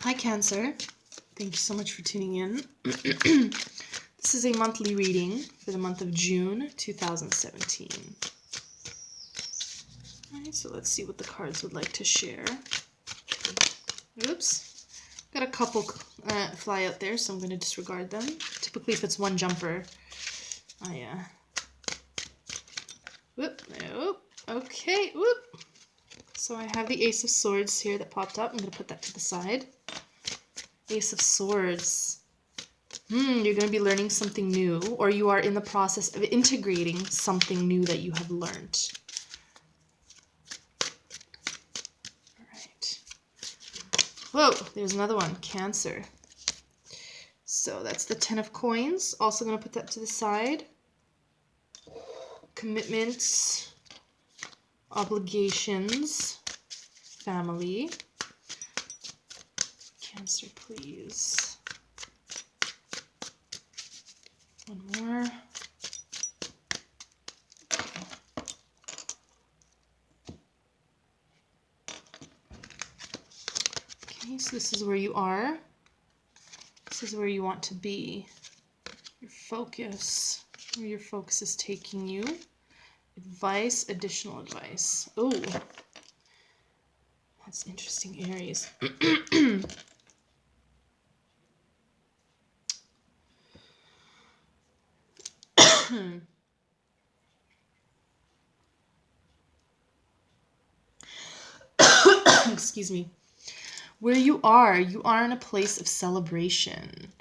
Hi, Cancer. Thank you so much for tuning in. This is a monthly reading for the month of June 2017. All right, so let's see what the cards would like to share. Oops. Got a couple fly out there, so I'm going to disregard them. Typically, if it's one jumper, Whoop, nope. Okay, whoop. So I have the Ace of Swords here that popped up. I'm going to put that to the side. Ace of Swords. You're going to be learning something new, or you are in the process of integrating something new that you have learned. All right. Whoa, there's another one, Cancer. So that's the 10 of Coins. Also going to put that to the side. Commitments, obligations, family. Cancer, please. One more. Okay, so this is where you are. This is where you want to be. Your focus, where your focus is taking you. Advice, additional advice. Oh, that's interesting, Aries. Excuse me. Where you are in a place of celebration,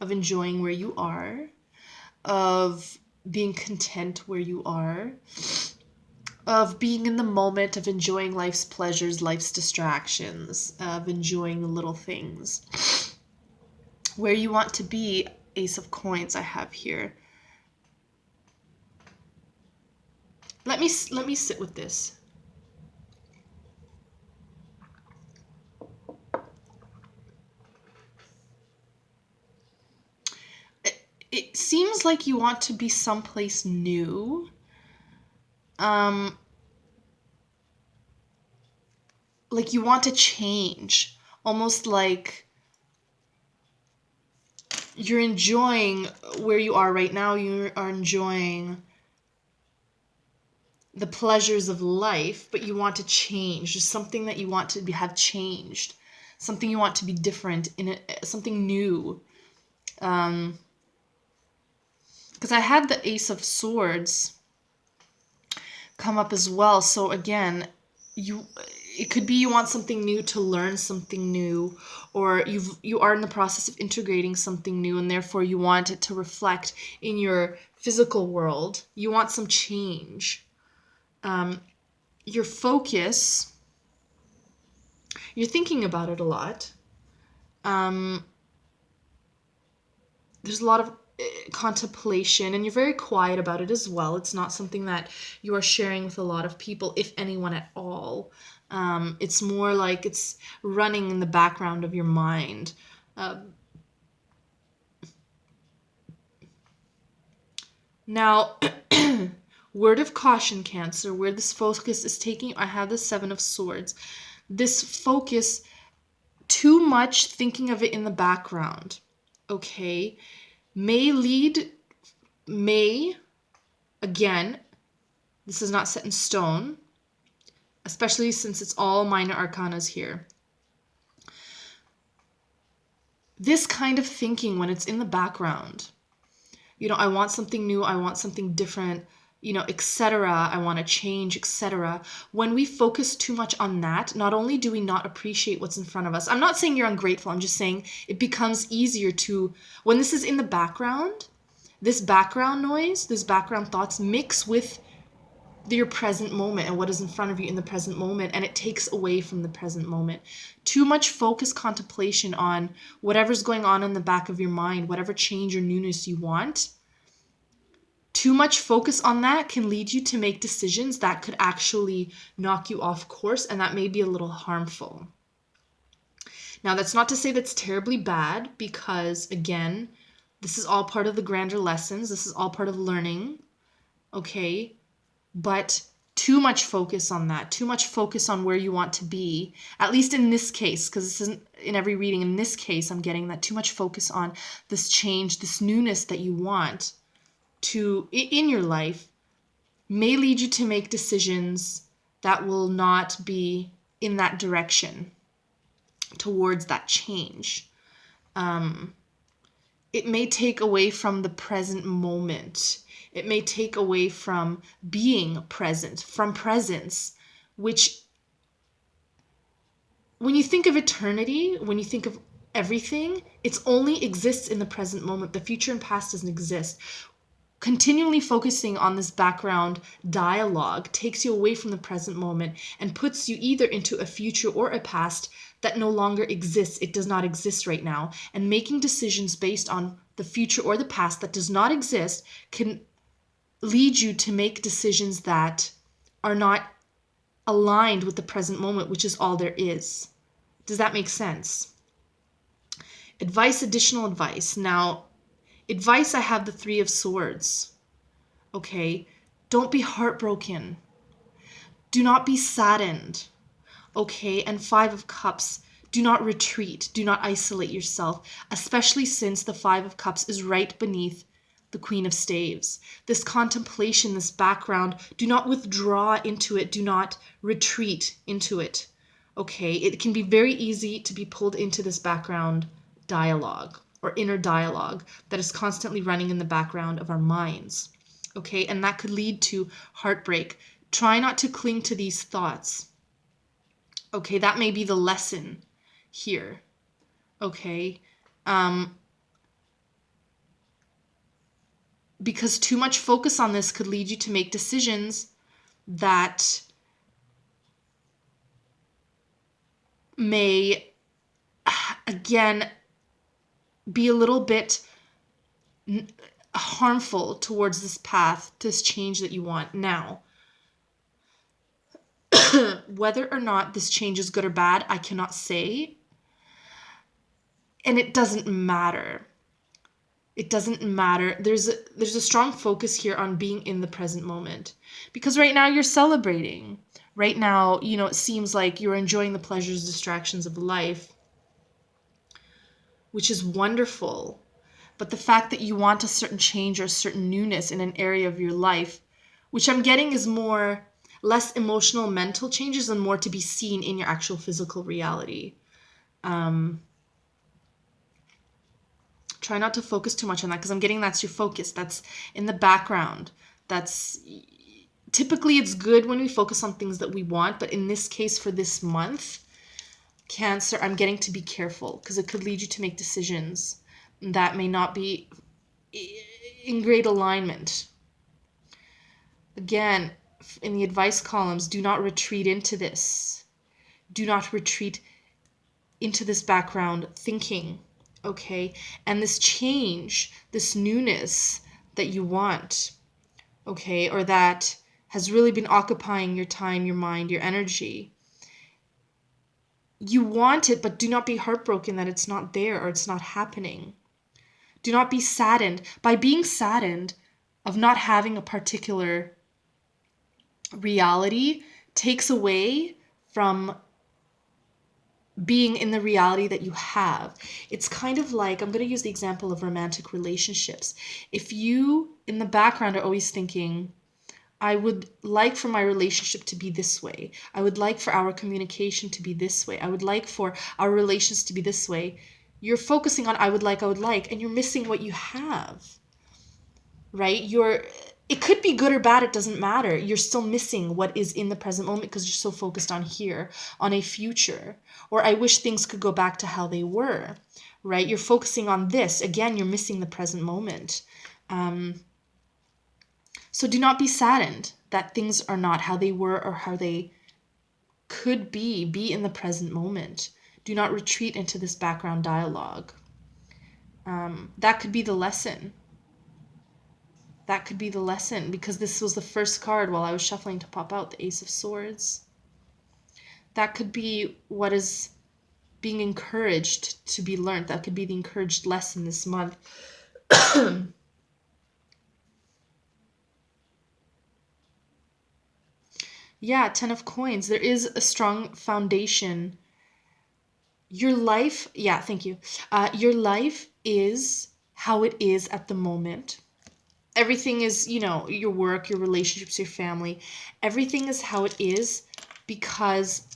of enjoying where you are, of being content where you are, of being in the moment, of enjoying life's pleasures, life's distractions, of enjoying the little things. Where you want to be, Ace of Coins I have here. Let me sit with this. It seems like you want to be someplace new. Like you want to change. Almost like you're enjoying where you are right now. You are enjoying the pleasures of life, but you want to change. There's something that you want to have changed. Something you want to be different, something new. Because I had the Ace of Swords come up as well. So again, it could be you want something new, to learn something new, or you are in the process of integrating something new, and therefore you want it to reflect in your physical world. You want some change. Your focus, you're thinking about it a lot. There's a lot of contemplation, and you're very quiet about it as well. It's not something that you are sharing with a lot of people, if anyone at all. It's more like it's running in the background of your mind. Now, word of caution, Cancer, where this focus is taking, I have the 7 of Swords. This focus, too much thinking of it in the background, okay, again, this is not set in stone, especially since it's all minor arcanas here. This kind of thinking, when it's in the background, I want something new, I want something different, etc. I want to change, etc. When we focus too much on that, not only do we not appreciate what's in front of us. I'm not saying you're ungrateful. I'm just saying it becomes easier to, when this is in the background, this background noise, this background thoughts mix with your present moment and what is in front of you in the present moment, and it takes away from the present moment. Too much focus, contemplation on whatever's going on in the back of your mind, whatever change or newness you want. Too much focus on that can lead you to make decisions that could actually knock you off course, and that may be a little harmful. Now, that's not to say that's terribly bad, because again, this is all part of the grander lessons. This is all part of learning, okay? But too much focus on that, too much focus on where you want to be, at least in this case, because this isn't in every reading. In this case, I'm getting that too much focus on this change, this newness that you want to in your life may lead you to make decisions that will not be in that direction towards that change. It may take away from the present moment. It may take away from being present, from presence, which when you think of eternity, when you think of everything, it only exists in the present moment. The future and past doesn't exist. Continually focusing on this background dialogue takes you away from the present moment and puts you either into a future or a past that no longer exists. It does not exist right now. And making decisions based on the future or the past that does not exist can lead you to make decisions that are not aligned with the present moment, which is all there is. Does that make sense? Advice, additional advice. Now, advice, I have the 3 of Swords. Okay? Don't be heartbroken. Do not be saddened. Okay? And 5 of Cups. Do not retreat. Do not isolate yourself, especially since the 5 of Cups is right beneath the Queen of Staves. This contemplation, this background, do not withdraw into it. Do not retreat into it. Okay? It can be very easy to be pulled into this background dialogue or inner dialogue that is constantly running in the background of our minds. Okay? And that could lead to heartbreak. Try not to cling to these thoughts. Okay? That may be the lesson here. Okay? Because too much focus on this could lead you to make decisions that may, again, be a little bit harmful towards this path, this change that you want now. Whether or not this change is good or bad, I cannot say. And it doesn't matter. It doesn't matter. There's a strong focus here on being in the present moment. Because right now you're celebrating. Right now, it seems like you're enjoying the pleasures, distractions of life, which is wonderful. But the fact that you want a certain change or a certain newness in an area of your life, which I'm getting is less emotional, mental changes and more to be seen in your actual physical reality. Try not to focus too much on that because I'm getting that's your focus. That's in the background. Typically it's good when we focus on things that we want, but in this case for this month, Cancer, I'm getting to be careful because it could lead you to make decisions that may not be in great alignment. Again, in the advice columns, do not retreat into this. Do not retreat into this background thinking. Okay, and this change, this newness that you want, okay, or that has really been occupying your time, your mind, your energy. You want it, but do not be heartbroken that it's not there or it's not happening. Do not be saddened. By being saddened of not having a particular reality takes away from being in the reality that you have. It's kind of like, I'm going to use the example of romantic relationships. If you, in the background, are always thinking, I would like for my relationship to be this way. I would like for our communication to be this way. I would like for our relations to be this way. You're focusing on I would like, and you're missing what you have, right? It could be good or bad, it doesn't matter. You're still missing what is in the present moment because you're so focused on here, on a future. Or I wish things could go back to how they were, right? You're focusing on this. Again, you're missing the present moment. So do not be saddened that things are not how they were or how they could be. Be in the present moment. Do not retreat into this background dialogue. That could be the lesson. That could be the lesson because this was the first card while I was shuffling to pop out the Ace of Swords. That could be what is being encouraged to be learned. That could be the encouraged lesson this month. Yeah, 10 of coins. There is a strong foundation. Your life, yeah, thank you. Your life is how it is at the moment. Everything is, your work, your relationships, your family. Everything is how it is because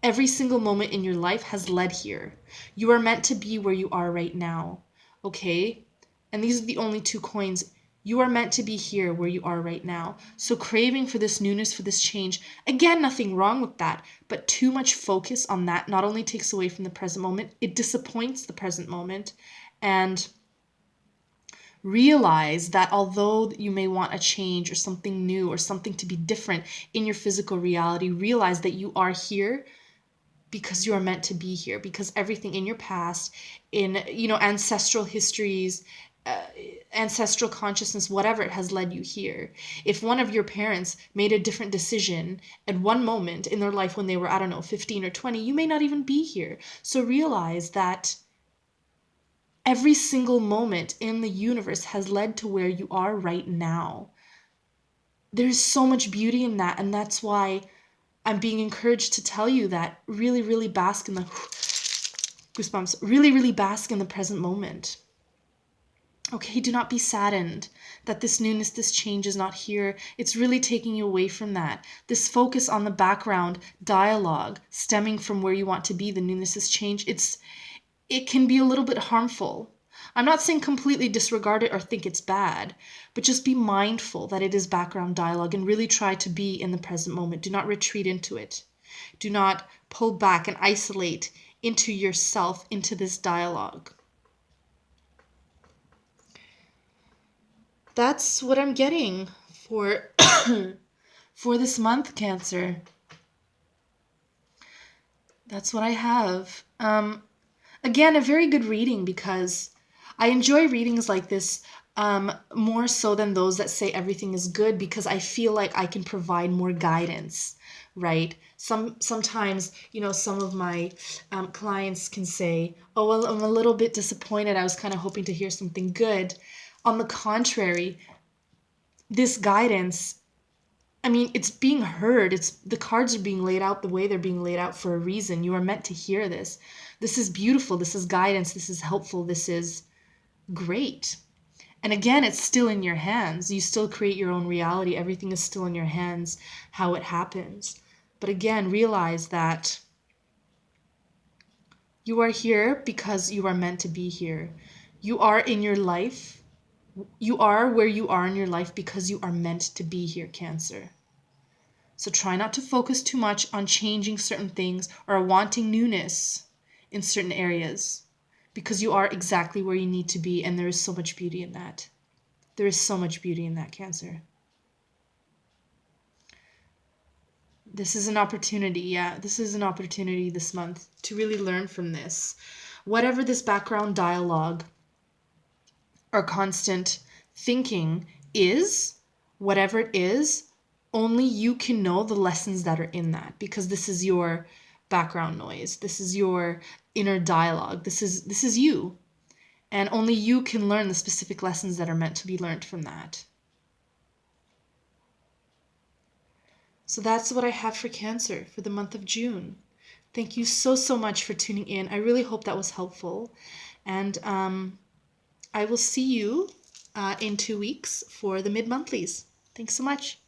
every single moment in your life has led here. You are meant to be where you are right now, okay? And these are the only two coins. You are meant to be here where you are right now. So craving for this newness, for this change, again, nothing wrong with that. But too much focus on that not only takes away from the present moment, it disappoints the present moment. And realize that although you may want a change or something new or something to be different in your physical reality, realize that you are here because you are meant to be here, because everything in your past, in ancestral histories, uh, ancestral consciousness, whatever, it has led you here. If one of your parents made a different decision at one moment in their life when they were, I don't know, 15 or 20, you may not even be here. So realize that every single moment in the universe has led to where you are right now. There's so much beauty in that, and that's why I'm being encouraged to tell you that really, really bask in the goosebumps, really, really bask in the present moment. Okay, do not be saddened that this newness, this change is not here. It's really taking you away from that. This focus on the background dialogue stemming from where you want to be, the newness, this change, it can be a little bit harmful. I'm not saying completely disregard it or think it's bad, but just be mindful that it is background dialogue and really try to be in the present moment. Do not retreat into it. Do not pull back and isolate into yourself, into this dialogue. That's what I'm getting for for this month, Cancer. That's what I have. Again, a very good reading because I enjoy readings like this more so than those that say everything is good because I feel like I can provide more guidance, right? Sometimes, some of my clients can say, "Oh, well, I'm a little bit disappointed. I was kind of hoping to hear something good." On the contrary, this guidance, I mean, it's being heard. It's the cards are being laid out the way they're being laid out for a reason. You are meant to hear this. This is beautiful. This is guidance. This is helpful. This is great. And again, it's still in your hands. You still create your own reality. Everything is still in your hands, how it happens. But again, realize that you are here because you are meant to be here. You are in your life. You are where you are in your life because you are meant to be here, Cancer. So try not to focus too much on changing certain things or wanting newness in certain areas because you are exactly where you need to be, and there is so much beauty in that. There is so much beauty in that, Cancer. This is an opportunity, yeah. This is an opportunity this month to really learn from this. Whatever this background dialogue or constant thinking is, whatever it is, only you can know the lessons that are in that because this is your background noise. This is your inner dialogue. This is you. And only you can learn the specific lessons that are meant to be learned from that. So that's what I have for Cancer for the month of June. Thank you so, so much for tuning in. I really hope that was helpful. And I will see you in 2 weeks for the mid-monthlies. Thanks so much.